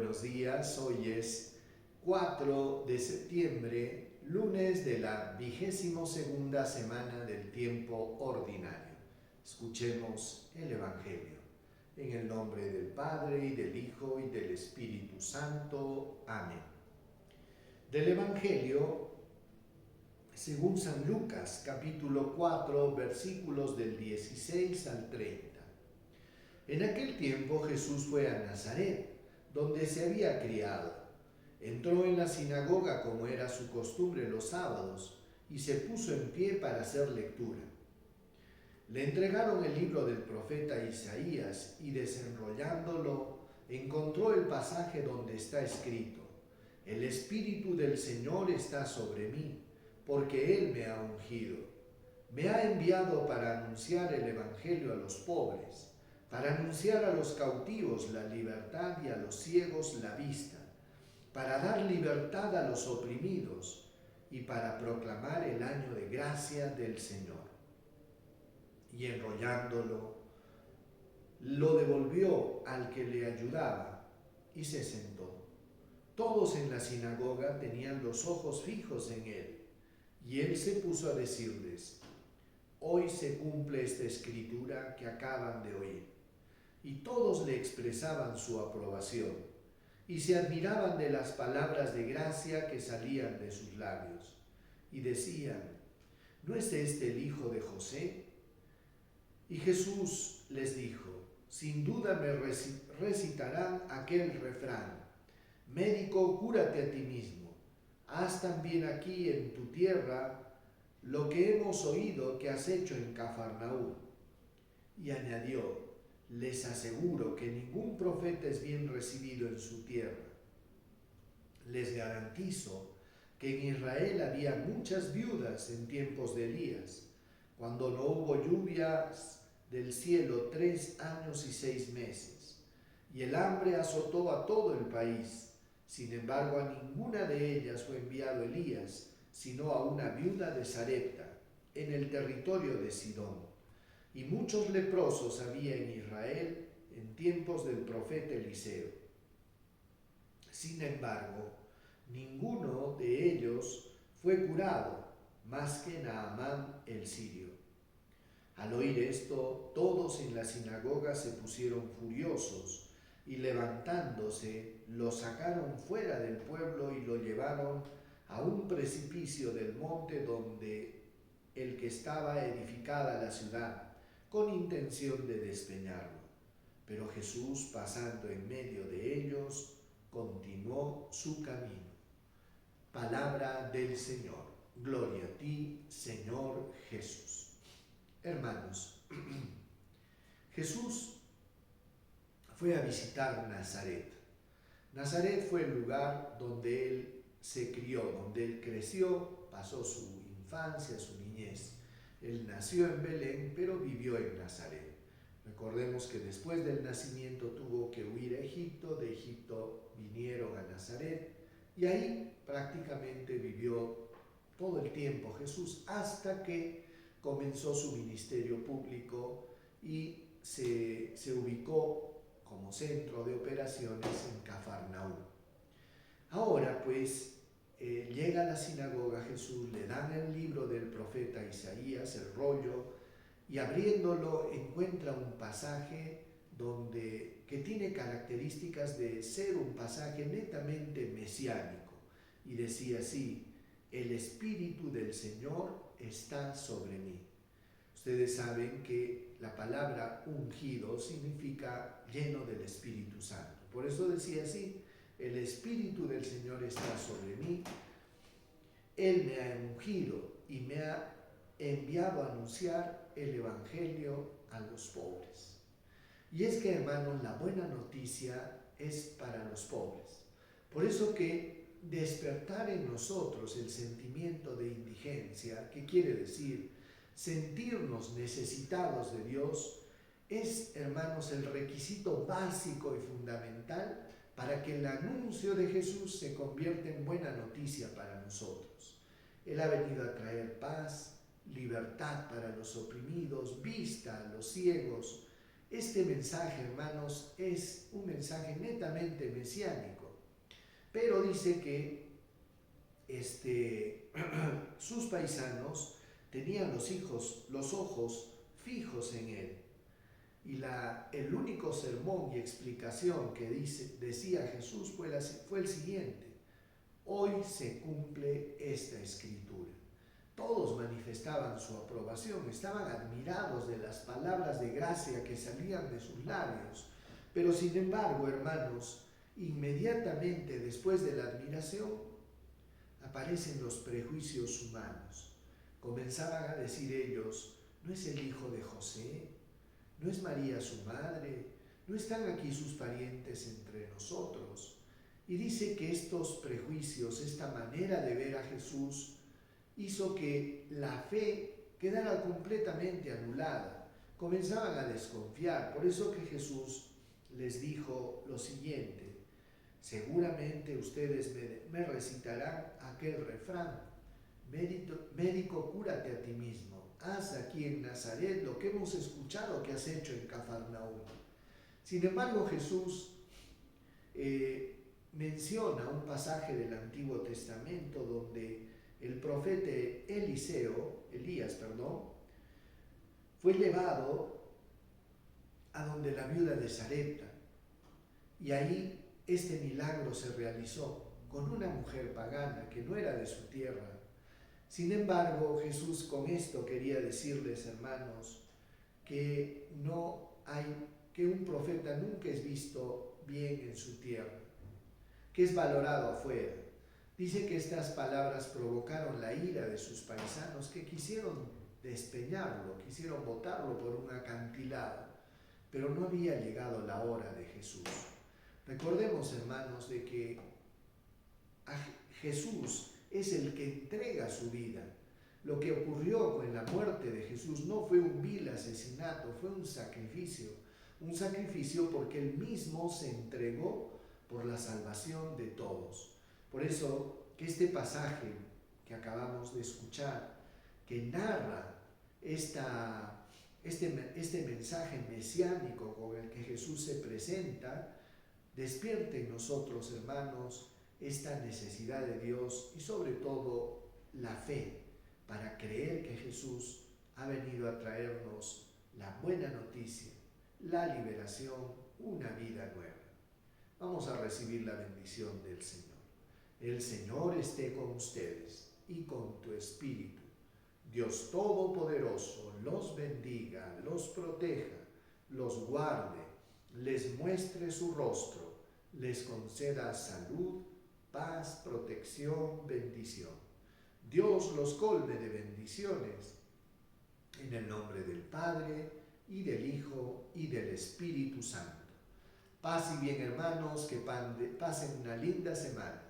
buenos días. Hoy es 4 de septiembre, lunes de la 22ª semana del tiempo ordinario. Escuchemos el Evangelio. En el nombre del Padre, y del Hijo, y del Espíritu Santo. Amén. Del Evangelio según San Lucas, capítulo 4, versículos del 16 al 30. En aquel tiempo Jesús fue a Nazaret, donde se había criado. Entró en la sinagoga como era su costumbre los sábados, y se puso en pie para hacer lectura. Le entregaron el libro del profeta Isaías, y desenrollándolo, encontró el pasaje donde está escrito: El Espíritu del Señor está sobre mí, porque Él me ha ungido. Me ha enviado para anunciar el Evangelio a los pobres, para anunciar a los cautivos la libertad y a los ciegos la vista, para dar libertad a los oprimidos y para proclamar el año de gracia del Señor. Y enrollándolo, lo devolvió al que le ayudaba y se sentó. Todos en la sinagoga tenían los ojos fijos en él, y él se puso a decirles: Hoy se cumple esta escritura que acaban de oír. Y todos le expresaban su aprobación, y se admiraban de las palabras de gracia que salían de sus labios, y decían: ¿No es este el hijo de José? Y Jesús les dijo: Sin duda me recitarán aquel refrán: Médico, cúrate a ti mismo. Haz también aquí en tu tierra lo que hemos oído que has hecho en Cafarnaúm. Y añadió: Les aseguro que ningún profeta es bien recibido en su tierra. Les garantizo que en Israel había muchas viudas en tiempos de Elías, cuando no hubo lluvias del cielo 3 años y 6 meses, y el hambre azotó a todo el país. Sin embargo, a ninguna de ellas fue enviado Elías, sino a una viuda de Sarepta, en el territorio de Sidón. Y muchos leprosos había en Israel en tiempos del profeta Eliseo. Sin embargo, ninguno de ellos fue curado, más que Naamán el sirio. Al oír esto, todos en la sinagoga se pusieron furiosos, y levantándose, lo sacaron fuera del pueblo y lo llevaron a un precipicio del monte donde el que estaba edificada la ciudad, con intención de despeñarlo. Pero Jesús, pasando en medio de ellos, continuó su camino. Palabra del Señor. Gloria a ti, Señor Jesús. Hermanos, Jesús fue a visitar Nazaret. Nazaret fue el lugar donde él se crió, donde él creció, pasó su infancia, su niñez. Él nació en Belén, pero vivió en Nazaret. Recordemos que después del nacimiento tuvo que huir a Egipto, de Egipto vinieron a Nazaret, y ahí prácticamente vivió todo el tiempo Jesús, hasta que comenzó su ministerio público y se ubicó como centro de operaciones en Cafarnaúm. Ahora pues llega a la sinagoga Jesús, le dan el libro del profeta Isaías, el rollo, y abriéndolo encuentra un pasaje que tiene características de ser un pasaje netamente mesiánico. Y decía así: El Espíritu del Señor está sobre mí. Ustedes saben que la palabra ungido significa lleno del Espíritu Santo. Por eso decía así: El Espíritu del Señor está sobre mí. Él me ha ungido y me ha enviado a anunciar el Evangelio a los pobres. Y es que, hermanos, la buena noticia es para los pobres. Por eso que despertar en nosotros el sentimiento de indigencia, que quiere decir sentirnos necesitados de Dios, es, hermanos, el requisito básico y fundamental para que el anuncio de Jesús se convierta en buena noticia para nosotros. Él ha venido a traer paz, libertad para los oprimidos, vista a los ciegos, Este mensaje, hermanos, es un mensaje netamente mesiánico, pero dice que sus paisanos tenían los ojos fijos en él. Y el único sermón y explicación que decía Jesús fue el siguiente: hoy se cumple esta escritura. Todos manifestaban su aprobación, estaban admirados de las palabras de gracia que salían de sus labios. Pero sin embargo, hermanos, inmediatamente después de la admiración aparecen los prejuicios humanos. Comenzaban a decir ellos: ¿no es el hijo de José? ¿No es María su madre? ¿No están aquí sus parientes entre nosotros? Y dice que estos prejuicios, esta manera de ver a Jesús, hizo que la fe quedara completamente anulada. Comenzaban a desconfiar. Por eso que Jesús les dijo lo siguiente: seguramente ustedes me recitarán aquel refrán: médico, cúrate a ti mismo. Haz aquí en Nazaret lo que hemos escuchado que has hecho en Cafarnaúm. Sin embargo, Jesús menciona un pasaje del Antiguo Testamento donde el profeta Elías, fue llevado a donde la viuda de Sarepta, y ahí este milagro se realizó con una mujer pagana que no era de su tierra. Sin embargo, Jesús con esto quería decirles, hermanos, que que un profeta nunca es visto bien en su tierra, que es valorado afuera. Dice que estas palabras provocaron la ira de sus paisanos, que quisieron despeñarlo, quisieron botarlo por un acantilado, pero no había llegado la hora de Jesús. Recordemos, hermanos, de que Jesús es el que entrega su vida. Lo que ocurrió con la muerte de Jesús no fue un vil asesinato, fue un sacrificio porque él mismo se entregó por la salvación de todos. Por eso que este pasaje que acabamos de escuchar, que narra este mensaje mesiánico con el que Jesús se presenta, despierte en nosotros, hermanos, esta necesidad de Dios y sobre todo la fe para creer que Jesús ha venido a traernos la buena noticia, la liberación, una vida nueva. Vamos a recibir la bendición del Señor. El Señor esté con ustedes y con tu espíritu. Dios Todopoderoso los bendiga, los proteja, los guarde, les muestre su rostro, les conceda salud, paz, protección, bendición. Dios los colme de bendiciones. En el nombre del Padre, y del Hijo, y del Espíritu Santo. Paz y bien, hermanos, que pasen una linda semana.